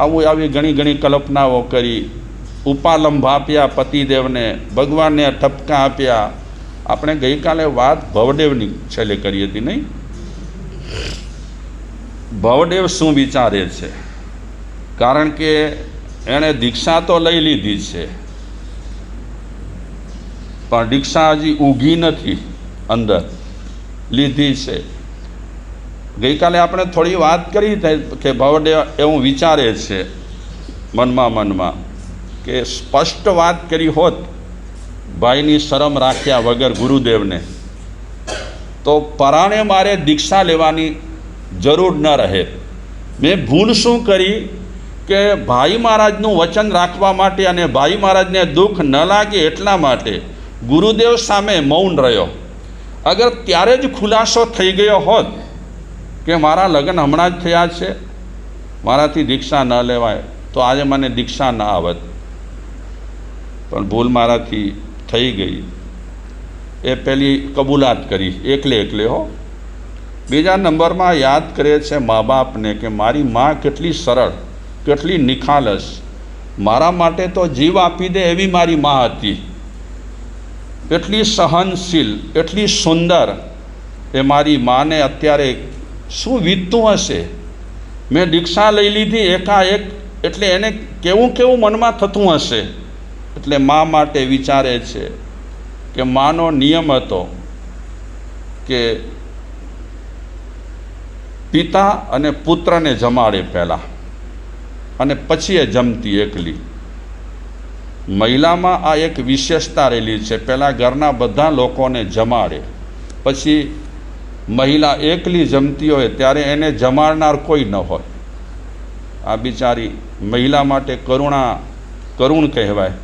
આવી ઘણી ઘણી કલ્પનાઓ કરી, ઉપાલંભ આપ્યા પતિદેવને, ભગવાનને ઠપકા આપ્યા. આપણે ગઈકાલે વાત ભવદેવની છેલ્લે કરી હતી, નહીં? ભવદેવ શું વિચારે છે? કારણ કે એણે દીક્ષા તો લઈ લીધી છે, પણ દીક્ષા હજી ઊગી નથી, અંદર લીધી છે. ગઈકાલે આપણે થોડી વાત કરી કે ભવદેવ એવું વિચારે છે મનમાં કે સ્પષ્ટ વાત કરી હોત ભાઈની શરમ રાખ્યા વગર ગુરુદેવને, તો પરાણે મારે દીક્ષા લેવાની જરૂર ન રહે. મેં ભૂલ શું કરી કે ભાઈ મહારાજનું વચન રાખવા માટે અને ભાઈ મહારાજને દુઃખ ન લાગે એટલા માટે ગુરુદેવ સામે મૌન રહ્યો. અગર ત્યારે જ ખુલાસો થઈ ગયો હોત કે મારા લગ્ન હમણાં જ થયા છે, મારાથી દીક્ષા ન લેવાય, તો આજે મને દીક્ષા ન આવત. પણ ભૂલ મારાથી થઈ ગઈ. એ પહેલી કબૂલાત કરી, એકલે હો. બીજા નંબરમાં યાદ કરે છે મા બાપને કે મારી મા કેટલી સરળ, કેટલી નિખાલસ, મારા માટે તો જીવ આપી દે એવી મારી મા હતી. એટલી સહનશીલ, એટલી સુંદર. એ મારી માને અત્યારે શું વીતતું હશે? મેં દીક્ષા લઈ લીધી એકાએક, એટલે એને કેવું મનમાં થતું હશે. એટલે મા માટે વિચારે છે કે માનો નિયમ હતો કે પિતા અને પુત્રને જમાડે પહેલાં, અને પછી એ જમતી એકલી. મહિલામાં આ એક વિશેષતા રહેલી છે, પહેલાં ઘરના બધા લોકોને જમાડે, પછી મહિલા એકલી જમતી હોય ત્યારે એને જમાડનાર કોઈ ન હોય. આ બિચારી મહિલા માટે કરુણ કહેવાય.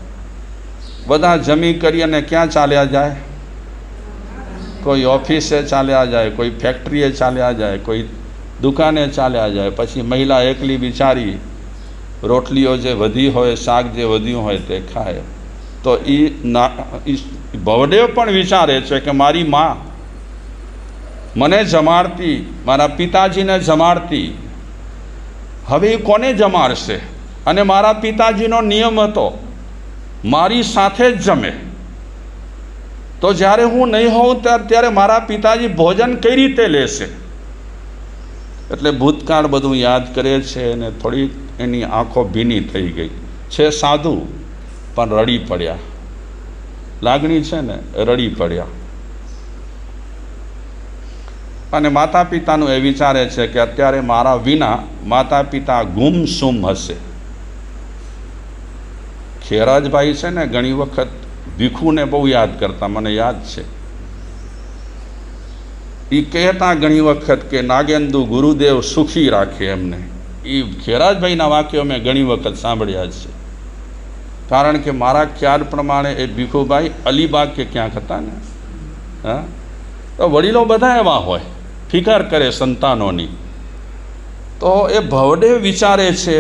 બધા જમી કરી અને ક્યાં ચાલ્યા જાય? કોઈ ઓફિસે ચાલ્યા જાય, કોઈ ફેક્ટરીએ ચાલ્યા જાય, કોઈ દુકાને ચાલ્યા જાય. પછી મહિલા એકલી બિચારી રોટલીઓ જે વધી હોય, શાક જે વધ્યું હોય તે ખાય. તો ભવદેવ પણ વિચારે છે કે મારી મા મને જમાડતી, મારા પિતાજીને જમાડતી, હવે એ કોને જમાડશે? અને મારા પિતાજીનો નિયમ હતો મારી સાથે જ જમે, તો જ્યારે હું નહીં હોઉં ત્યારે મારા પિતાજી ભોજન કઈ રીતે લેશે? એટલે ભૂતકાળ બધું યાદ કરે છે અને થોડી એની આંખો ભીની થઈ ગઈ છે. સાધુ પણ રડી પડ્યા. લાગણી છે ને, રડી પડ્યા. અને માતા પિતાનું એ વિચારે છે કે અત્યારે મારા વિના માતા પિતા ગુમસુમ હશે. ખેરાજભાઈ છે ને, ઘણી વખત ભીખુને બહુ યાદ કરતા, મને યાદ છે. એ કહેતા ઘણી વખત કે નાગેન્દુ ગુરુદેવ સુખી રાખે એમને. એ ખેરાજભાઈના વાક્યો મેં ઘણી વખત સાંભળ્યા છે. કારણ કે મારા ખ્યાલ પ્રમાણે એ ભીખુભાઈ અલીબાગ કે ક્યાંક હતા ને. હા, તો વડીલો બધા એવા હોય, ફિકર કરે સંતાનોની. તો એ ભવદેવ વિચારે છે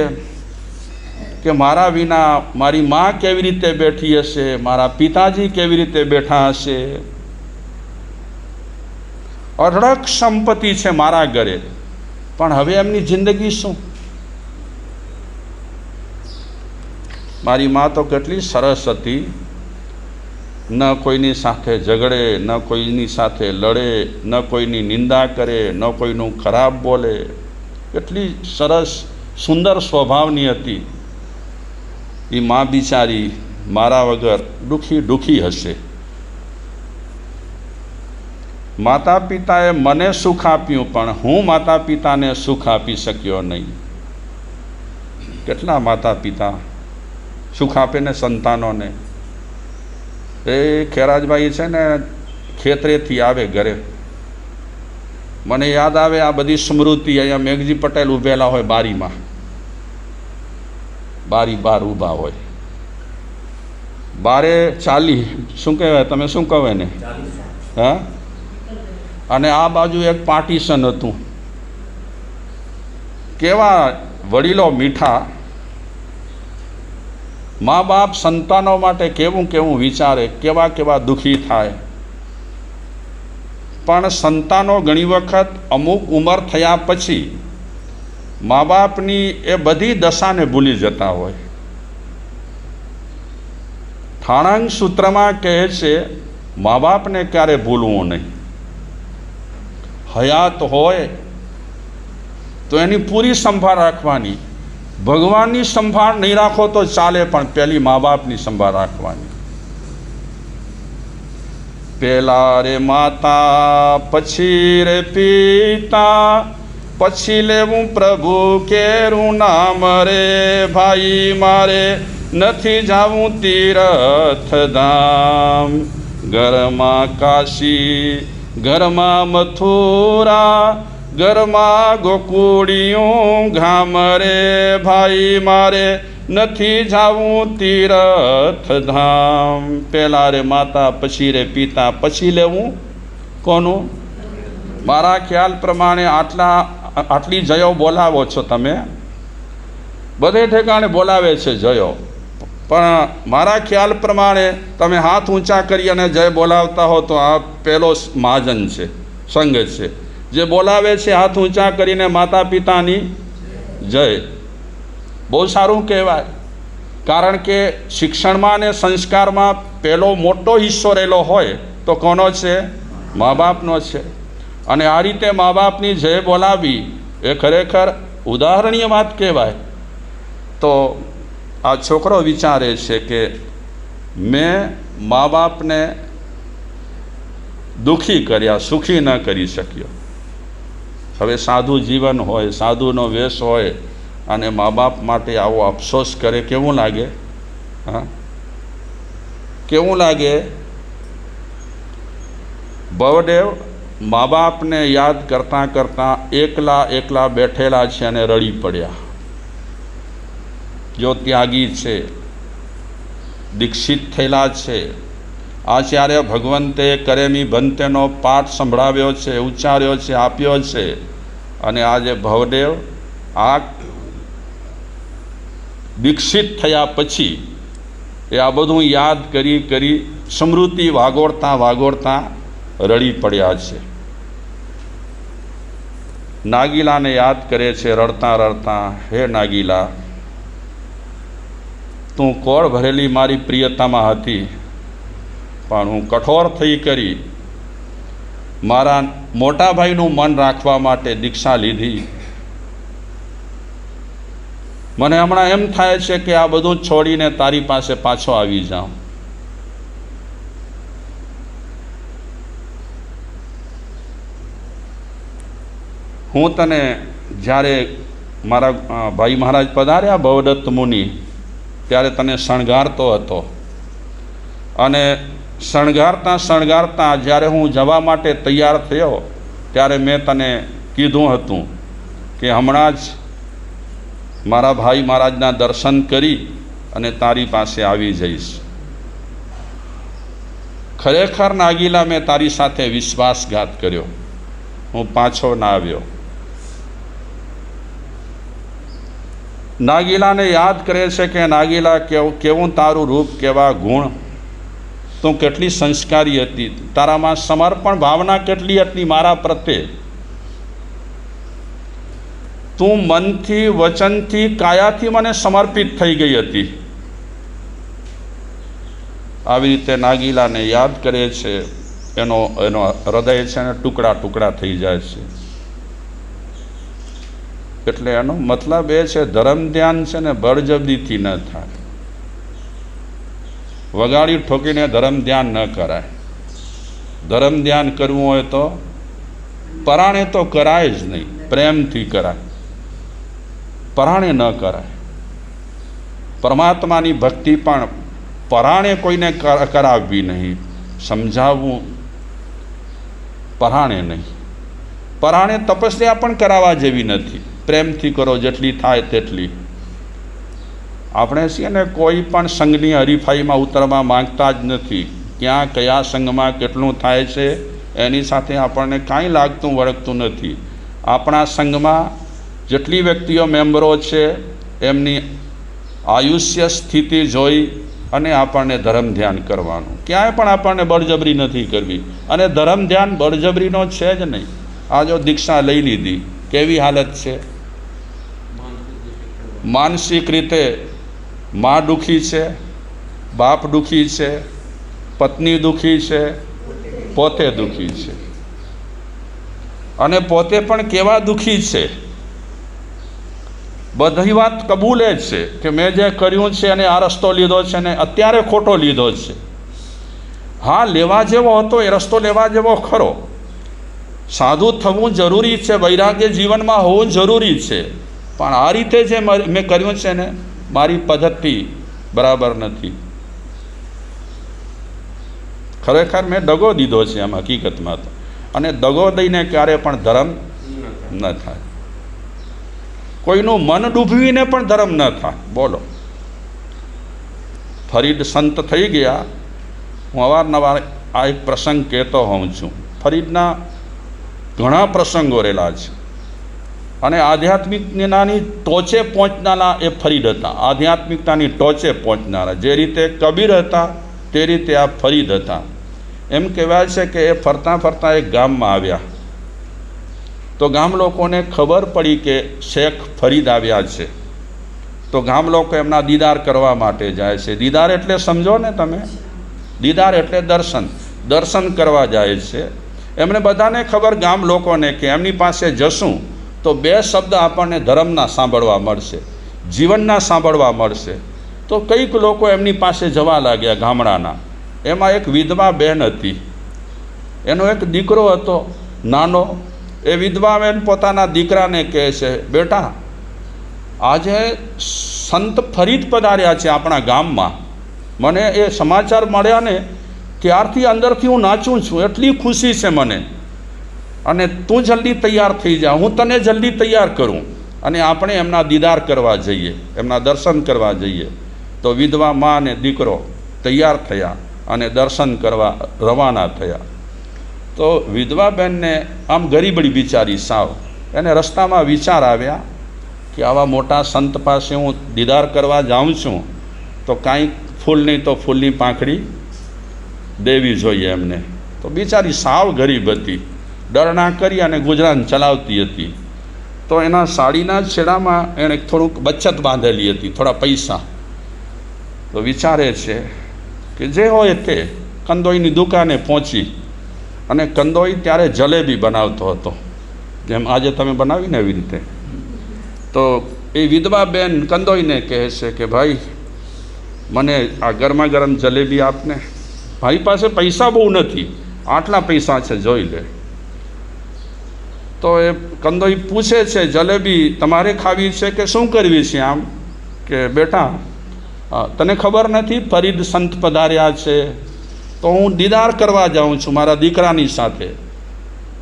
કે મારા વિના મારી મા કેવી રીતે બેઠી હશે, મારા પિતાજી કેવી રીતે બેઠા હશે. અઢળક સંપત્તિ છે મારા ઘરે, પણ હવે એમની જિંદગી શું? મારી મા તો કેટલી સરસ હતી, ન કોઈની સાથે ઝઘડે, ન કોઈની સાથે લડે, ન કોઈની નિંદા કરે, ન કોઈનું ખરાબ બોલે. કેટલી સરસ સુંદર સ્વભાવની હતી. એ મા બિચારી મારા વગર દુઃખી હશે. માતા પિતાએ મને સુખ આપ્યું, પણ હું માતા પિતાને સુખ આપી શક્યો નહીં. કેટલા માતા પિતા સુખ આપે ને સંતાનોને. એ ખેરાજભાઈ છે ને, ખેતરેથી આવે ઘરે, મને યાદ આવે આ બધી સ્મૃતિ. અહીંયા મેઘજી પટેલ ઊભેલા હોય બારીમાં, બારી બહાર ઊભા હોય, બારે ચાલી, શું કહેવાય, તમે શું કહો એને? હા. અને આ બાજુ એક પાર્ટીશન હતું. કેવા વડીલો મીઠા. મા બાપ સંતાનો માટે કેવું વિચારે, કેવા દુઃખી થાય. પણ સંતાનો ઘણી વખત અમુક ઉંમર થયા પછી મા બાપની એ બધી દશાને ભૂલી જતા હોય. ઠાણાંગ સૂત્રમાં કહે છે મા બાપને ક્યારે ભૂલવું નહીં. હયાત હોય તો એની પૂરી સંભાળ રાખવાની. ભગવાનની સંભાળ નહીં રાખો તો ચાલે, પણ પહેલી મા બાપની સંભાળ રાખવાની. પેલા રે માતા, પછી રે પિતા, પછી લેવું પ્રભુ કેરું નામ રે. ભાઈ મારે નથી જાવું તીર્થ ધામ. ઘરમાં કાશી, ઘરમાં મથુરા, ઘરમાં ગોકુળિયું ગામ રે. ભાઈ મારે નથી જાવું તીર્થ ધામ. પહેલા રે માતા, પછી રે પિતા, પછી લેવું કોનું? મારા ખ્યાલ પ્રમાણે આટલી જયો બોલાવો છો તમે, બધે ઠેકાણે બોલાવે છે જયો, પણ મારા ખ્યાલ પ્રમાણે તમે હાથ ઊંચા કરી અને જય બોલાવતા હો તો આ પહેલો મહાજન છે, સંઘ છે જે બોલાવે છે હાથ ઊંચા કરીને માતા પિતાની જય. બહુ સારું કહેવાય, કારણ કે શિક્ષણમાં અને સંસ્કારમાં પહેલો મોટો હિસ્સો રહેલો હોય તો કોનો છે? મા બાપનો છે. અને આ રીતે મા બાપની જય બોલાવી એ ખરેખર ઉદાહરણીય વાત કહેવાય. તો આ છોકરો વિચારે છે કે મેં મા બાપને દુઃખી કર્યા, સુખી ન કરી શક્યો. હવે સાધુ જીવન હોય, સાધુનો વેશ હોય અને મા બાપ માટે આવો અફસોસ કરે, કેવું લાગે? હા, કેવું લાગે? ભવદેવ મા બાપને યાદ કરતાં કરતાં એકલા બેઠેલા છે અને રડી પડ્યા. જો ત્યાગી છે, દીક્ષિત થયેલા છે, આચાર્ય ભગવંતે કરેમી ભંતેનો પાઠ સંભળાવ્યો છે, ઉચ્ચાર્યો છે, આપ્યો છે, અને આજે ભવદેવ આ દીક્ષિત થયા પછી એ આ બધું યાદ કરી સ્મૃતિ વાગોળતા રડી પડ્યા છે. નાગીલાને યાદ કરે છે રડતા, હે નાગીલા, તું કોળ ભરેલી મારી પ્રિયતામાં હતી, પણ હું કઠોર થઈ કરી મારા મોટા ભાઈનું મન રાખવા માટે દીક્ષા લીધી. મને હમણાં એમ થાય છે કે આ બધું છોડીને તારી પાસે પાછો આવી જાઉં. હું તને જ્યારે મારા ભાઈ મહારાજ પધાર્યા ભવદત્ત મુનિ, ત્યારે તને શણગારતો હતો, અને શણગારતા જ્યારે હું જવા માટે તૈયાર થયો ત્યારે મેં તને કીધું હતું કે હમણાં જ મારા ભાઈ મહારાજના દર્શન કરી અને તારી પાસે આવી જઈશ. ખરેખર નાગીલા, મેં તારી સાથે વિશ્વાસઘાત કર્યો, હું પાછો ના આવ્યો. નાગીલાને યાદ કરે છે કે નાગીલા, કેવું તારું રૂપ, કેવા ગુણ, તું કેટલી સંસ્કારી હતી, તારામાં સમર્પણ ભાવના કેટલી હતી મારા પ્રત્યે. તું મનથી, વચનથી, કાયાથી મને સમર્પિત થઈ ગઈ હતી. આવી રીતે નાગીલાને યાદ કરે છે, એનો હૃદય છે ને ટુકડા થઈ જાય છે. એટલે એનો મતલબ એ છે, ધર્મ ધ્યાન છે ને બળજબરીથી ન થાય. વગાડી ઠોકીને ધર્મ ધ્યાન ન કરાય. ધર્મ ધ્યાન કરવું હોય તો પરાણે તો કરાય જ નહીં, પ્રેમથી કરાય, પરાણે ન કરાય. પરમાત્માની ભક્તિ પણ પરાણે કોઈને કરાવવી નહીં, સમજાવવું પરાણે નહીં. પરાણે તપસ્યા પણ કરાવવા જેવી નથી, પ્રેમથી કરો જેટલી થાય તેટલી. આપણે છીએ ને કોઈ પણ સંઘની હરીફાઈમાં ઉતરવા માંગતા જ નથી. ક્યાં કયા સંઘમાં કેટલું થાય છે એની સાથે આપણને કાંઈ લાગતું વળગતું નથી. આપણા સંઘમાં જેટલી વ્યક્તિઓ મેમ્બરો છે એમની આયુષ્ય સ્થિતિ જોઈ અને આપણને ધર્મ ધ્યાન કરવાનું. ક્યાંય પણ આપણને બળજબરી નથી કરવી, અને ધર્મ ધ્યાન બળજબરીનો છે જ નહીં. આ જો દીક્ષા લઈ લીધી, કેવી હાલત છે? માનસિક રીતે મા દુઃખી છે, બાપ દુઃખી છે, પત્ની દુઃખી છે, પોતે દુઃખી છે, અને પોતે પણ કેવા દુઃખી છે. બધી વાત કબૂલે છે કે મેં જે કર્યું છે અને આ રસ્તો લીધો છે ને અત્યારે ખોટો લીધો છે. હા, લેવા જેવો હતો એ રસ્તો લેવા જેવો ખરો. સાધુ થવું જરૂરી છે, વૈરાગ્ય જીવનમાં હોવું જરૂરી છે, પણ આ રીતે જે મેં કર્યું છે ને મારી પદ્ધતિ બરાબર નથી. ખરેખર મેં દગો દીધો છે આમ હકીકતમાં તો, અને દગો દઈને ક્યારે પણ ધર્મ ન થાય. કોઈનું મન ડૂબવીને પણ ધર્મ ન થાય. બોલો, ફરીદ સંત થઈ ગયા. હું અવારનવાર આ એક પ્રસંગ કહેતો હોઉં છું. ફરીદના ઘણા પ્રસંગો રહેલા છે, અને આધ્યાત્મિકતાની ટોચે પહોંચનારા એ ફરીદ હતા. આધ્યાત્મિકતાની ટોચે પહોંચનારા જે રીતે કબીર હતા તે રીતે આ ફરીદ હતા. એમ કહેવાય છે કે એ ફરતા ફરતા એક ગામમાં આવ્યા, તો ગામ લોકોને ખબર પડી કે શેખ ફરીદ આવ્યા છે. તો ગામ લોકો એમના દીદાર કરવા માટે જાય છે. દીદાર એટલે સમજો ને તમે, દીદાર એટલે દર્શન. દર્શન કરવા જાય છે. એમને બધાને ખબર, ગામ લોકોને, કે એમની પાસે જશું તો બે શબ્દ આપણને ધર્મના સાંભળવા મળશે, જીવનના સાંભળવા મળશે. તો કંઈક લોકો એમની પાસે જવા લાગ્યા ગામડાના. એમાં એક વિધવા બહેન હતી, એનો એક દીકરો હતો નાનો. એ વિધવા બહેન પોતાના દીકરાને કહે છે, બેટા, આજે સંત ફરીદ પધાર્યા છે આપણા ગામમાં. મને એ સમાચાર મળ્યા ને ત્યારથી અંદરથી હું નાચું છું, એટલી ખુશી છે મને. અને તું જલ્દી તૈયાર થઈ જા, હું તને જલ્દી તૈયાર કરું, અને આપણે એમના દીદાર કરવા જઈએ, એમના દર્શન કરવા જઈએ. તો વિધવા મા અને દીકરો તૈયાર થયા અને દર્શન કરવા રવાના થયા. તો વિધવા બહેનને આમ ગરીબડી બિચારી સાવ, એને રસ્તામાં વિચાર આવ્યા કે આવા મોટા સંત પાસે હું દીદાર કરવા જાઉં છું તો કાંઈક ફૂલ નહીં તો ફૂલની પાંખડી દેવી જોઈએ એમને. તો બિચારી સાવ ગરીબ હતી, ડરણા કરી અને ગુજરાન ચલાવતી હતી. તો એના સાડીના છેડામાં એણે થોડુંક બચત બાંધેલી હતી, થોડા પૈસા. તો વિચારે છે કે જે હોય તે કંદોઈની દુકાને પહોંચી, અને કંદોઈ ત્યારે જલેબી બનાવતો હતો, જેમ આજે તમે બનાવીને એવી રીતે. તો એ વિધવા બેન કંદોઈને કહે છે કે ભાઈ, મને આ ગરમા ગરમ જલેબી આપને. મારી પાસે પૈસા બહુ નથી, આટલા પૈસા છે, જોઈ લે. તો એ કંદોઈ પૂછે છે, જલેબી તમારે ખાવી છે કે શું કરવી છે? આમ કે બેટા, તને ખબર નથી ફરીદ સંત પધાર્યા છે, તો હું દીદાર કરવા જાઉં છું મારા દીકરાની સાથે.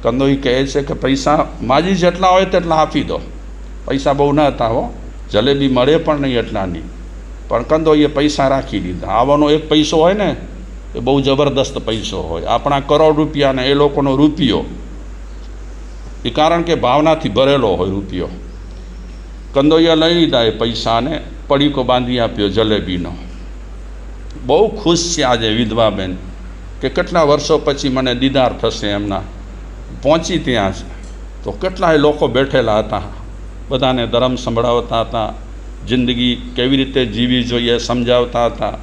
કંદોઈ કહે છે કે પૈસા માજી જેટલા હોય તેટલા આપી દો. પૈસા બહુ ન હતા હો, જલેબી મળે પણ નહીં એટલાની, પણ કંદોઈએ પૈસા રાખી દીધા. આવવાનો એક પૈસો હોય ને એ બહુ જબરદસ્ત પૈસો હોય, આપણા કરોડ રૂપિયા ને એ લોકોનો રૂપિયો, એ કારણ કે ભાવનાથી ભરેલો હોય રૂપિયો. કંદોઈએ લઈ લીધા એ પૈસાને, પડીકો બાંધી આપ્યો જલેબીનો. બહુ ખુશ છે આજે વિધવા બેન કે કેટલા વર્ષો પછી મને દીદાર થશે એમના. પહોંચી ત્યાં છે તો કેટલાય લોકો બેઠેલા હતા, બધાને ધર્મ સંભળાવતા હતા, જિંદગી કેવી રીતે જીવી જોઈએ સમજાવતા હતા.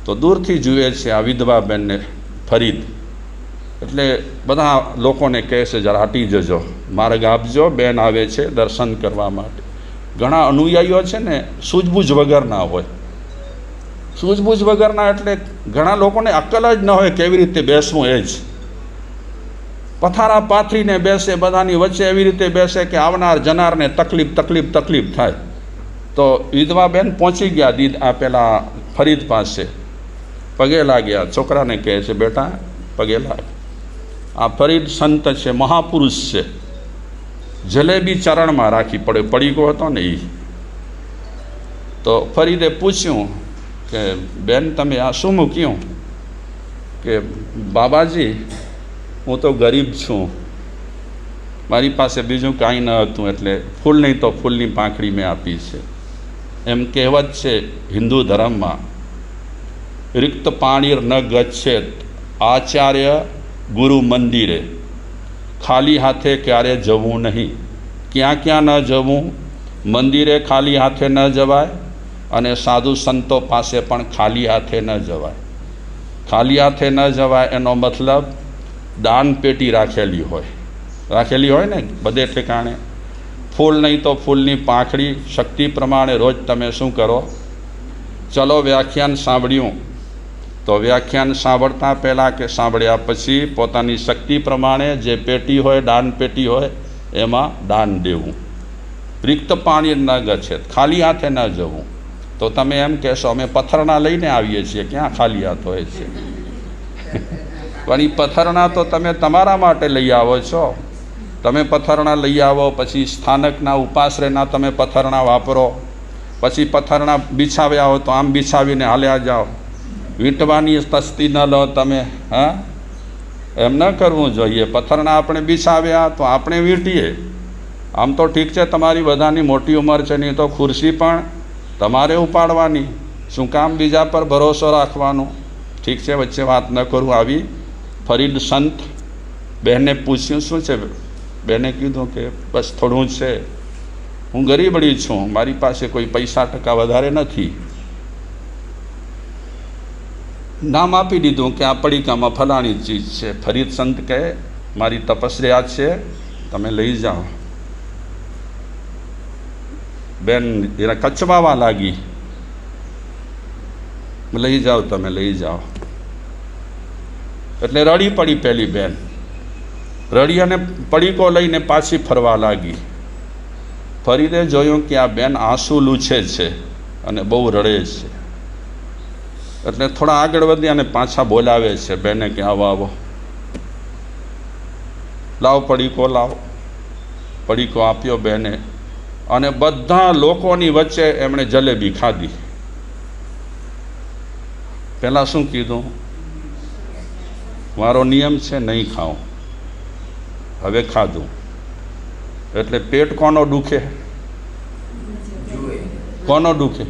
તો દૂરથી જુએ છે આ વિધવા બેનને ફરીદ, એટલે બધા લોકોને કહે છે જરા હટી જજો, માર્ગ આપજો, બેન આવે છે દર્શન કરવા માટે. ઘણા અનુયાયીઓ છે ને સૂઝબૂઝ વગરના હોય. સૂઝબૂઝ વગરના એટલે ઘણા લોકોને અક્કલ જ ન હોય કેવી રીતે બેસવું. એ જ પથારા પાથરીને બેસે, બધાની વચ્ચે એવી રીતે બેસે કે આવનાર જનારને તકલીફ થાય. તો વિધવા બેન પહોંચી ગયા આ પેલા ફરીદ પાસે, પગે લાગ્યા. છોકરાને કહે છે, બેટા પગે લાગ, આ ફરીદ સંત છે, મહાપુરુષ છે. જલેબી ચરણમાં રાખી, પડીકો હતો ને એ. તો ફરીદે પૂછ્યું કે બેન તમે આ શું મૂક્યું? કે બાબાજી, હું તો ગરીબ છું, મારી પાસે બીજું કાંઈ ન હતું, એટલે ફૂલ નહીં તો ફૂલની પાંખડી મેં આપી છે. એમ કહેવત છે હિન્દુ ધર્મમાં, રિક્ત પાણીર ન ગચ્છેત આચાર્ય ગુરુ મંદિરે. ખાલી હાથે ક્યારે જવું નહીં. ક્યાં ક્યાં ન જવું? મંદિરે ખાલી હાથે ન જવાય અને સાધુ સંતો પાસે પણ ખાલી હાથે ન જવાય. ખાલી હાથે ન જવાય એનો મતલબ દાન પેટી રાખેલી હોય ને બધે ઠેકાણે. ફૂલ નહીં તો ફૂલની પાંખડી, શક્તિ પ્રમાણે રોજ તમે શું કરો? ચલો વ્યાખ્યાન સાંભળ્યું તો વ્યાખ્યાન સાંભળતા પહેલાં કે સાંભળ્યા પછી પોતાની શક્તિ પ્રમાણે જે પેટી હોય, દાન પેટી હોય, એમાં દાન દેવું. રિક્ત પાણી ન ગચ્છેત, ખાલી હાથે ન જવું. તો તમે એમ કહેશો અમે પથ્થરના લઈને આવીએ છીએ, ક્યાં ખાલી હાથ હોય છે? પણ એ પથ્થરના તો તમે તમારા માટે લઈ આવો છો. તમે પથ્થરના લઈ આવો, પછી સ્થાનકના ઉપાશ્રયના તમે પથ્થરના વાપરો, પછી પથ્થરના બિછાવ્યા હોય તો આમ બિછાવીને હાલ્યા જાઓ. વીંટવાની તસ્તી ન લો તમે. હા, એમ ન કરવું જોઈએ. પથ્થરના આપણે બિછાવ્યા તો આપણે વીંટીએ. આમ તો ઠીક છે, તમારી બધાની મોટી ઉંમર છે, નહીં તો ખુરશી પણ તમારે ઉપાડવાની. શું કામ બીજા પર ભરોસો રાખવાનો? ઠીક છે, વચ્ચે વાત ન કરું. આવી ફરીદ સંત બહેને પૂછ્યું, શું છે? બહેને કીધું કે બસ થોડું જ છે, હું ગરીબડી છું, મારી પાસે કોઈ પૈસા ટકા વધારે નથી. નામ આપી દીધું કે આ પડીકામાં ફલાણી ચીજ છે. ફરીદ સંત કહે મારી તપસ્યા છે, તમે લઈ જાઓ. બેન એના કચવાવા લાગી, લઈ જાઓ તમે, લઈ જાઓ. એટલે રડી પડી પેલી બેન, રડી અને પડીકો લઈને પાછી ફરવા લાગી. ફરીદે જોયું કે આ બેન આંસુ લૂછે છે અને બહુ રડે છે. એટલે થોડા આગળ વધી અને પાછા બોલાવે છે બેને કે આવો આવો, લાવો પડીકો લાવો. પડીકો આપ્યો બેને, અને બધા લોકોની વચ્ચે એમણે જલેબી ખાધી. પહેલાં શું કીધું? મારો નિયમ છે નહીં ખાઉં. હવે ખાધું. એટલે પેટ કોનો દુખે? કોનો દુખે?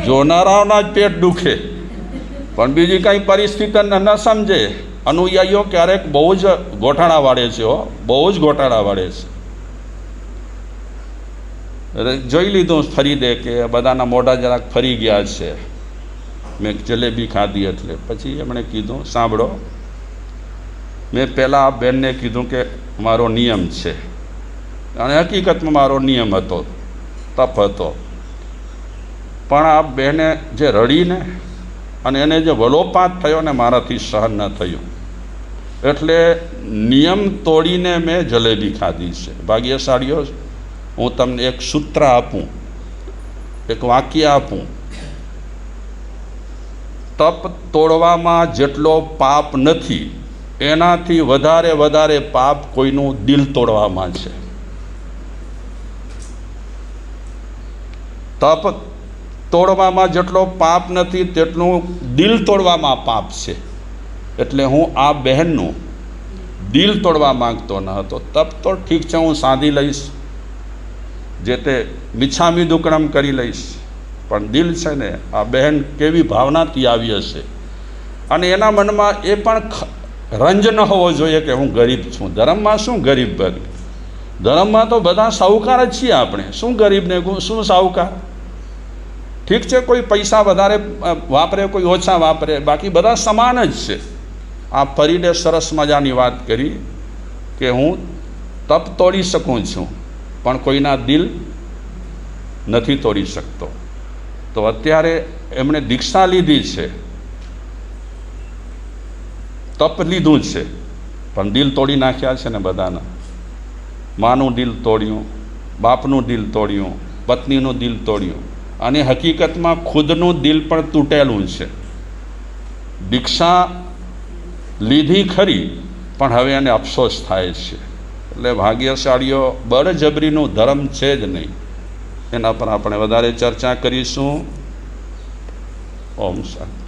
જોનારાઓના જ પેટ દુખે. પણ બીજી કાંઈ પરિસ્થિતિને ન સમજે. અનુયાયીઓ ક્યારેક બહુ જ ગોટાળા વાળે છે, બહુ જ ગોટાળા વાળે છે. જોઈ લીધું ફરીદે કે બધાના મોઢા જરાક ફરી ગયા છે, મેં જલેબી ખાધી. એટલે પછી એમણે કીધું, સાંભળો, મેં પહેલાં આ બેનને કીધું કે મારો નિયમ છે, અને હકીકતમાં મારો નિયમ હતો, તપ હતો. પણ આ બહેને જે રડીને અને એને જે વલોપાત થયો ને મારાથી સહન ન થયું, એટલે નિયમ તોડીને મેં જલેબી ખાધી છે. ભાગ્યશાળીઓ, હું તમને એક સૂત્ર આપું, એક વાક્ય આપું. તપ તોડવામાં જેટલો પાપ નથી, એનાથી વધારે પાપ કોઈનું દિલ તોડવામાં છે. તપ તોડવામાં જેટલો પાપ નથી, તેટલું દિલ તોડવામાં પાપ છે. એટલે હું આ બહેનનું દિલ તોડવા માંગતો ન હતો. તપ તો ઠીક છે, હું સાધી લઈશ, જે તે મિચ્છામી દુક્કડમ કરી લઈશ. પણ દિલ છે ને, આ બહેન કેવી ભાવનાથી આવી હશે, અને એના મનમાં એ પણ રંજ ન હોવો જોઈએ કે હું ગરીબ છું. ધર્મમાં શું ગરીબ? ધર્મમાં તો બધા સાહુકાર જ છીએ આપણે. શું ગરીબ ને શું સાહુકાર? ઠીક છે, કોઈ પૈસા વધારે વાપરે, કોઈ ઓછા વાપરે, બાકી બધા સમાન જ છે. આ ફરીને સરસ મજાની વાત કરી કે હું તપ તોડી શકું છું, પણ કોઈના દિલ નથી તોડી શકતો. તો અત્યારે એમણે દીક્ષા લીધી છે, તપ લીધું છે, પણ દિલ તોડી નાખ્યા છે ને બધાના. માનું દિલ તોડ્યું, બાપનું દિલ તોડ્યું, પત્નીનું દિલ તોડ્યું, અને હકીકતમાં ખુદનું દિલ પણ તૂટેલું છે. દીક્ષા લીધી ખરી, પણ હવે એને અફસોસ થાય છે. એટલે ભાગ્યશાળીઓ, બળજબરીનું ધર્મ છે જ નહીં. એના પર આપણે વધારે ચર્ચા કરીશું. ઓમ શાંતિ.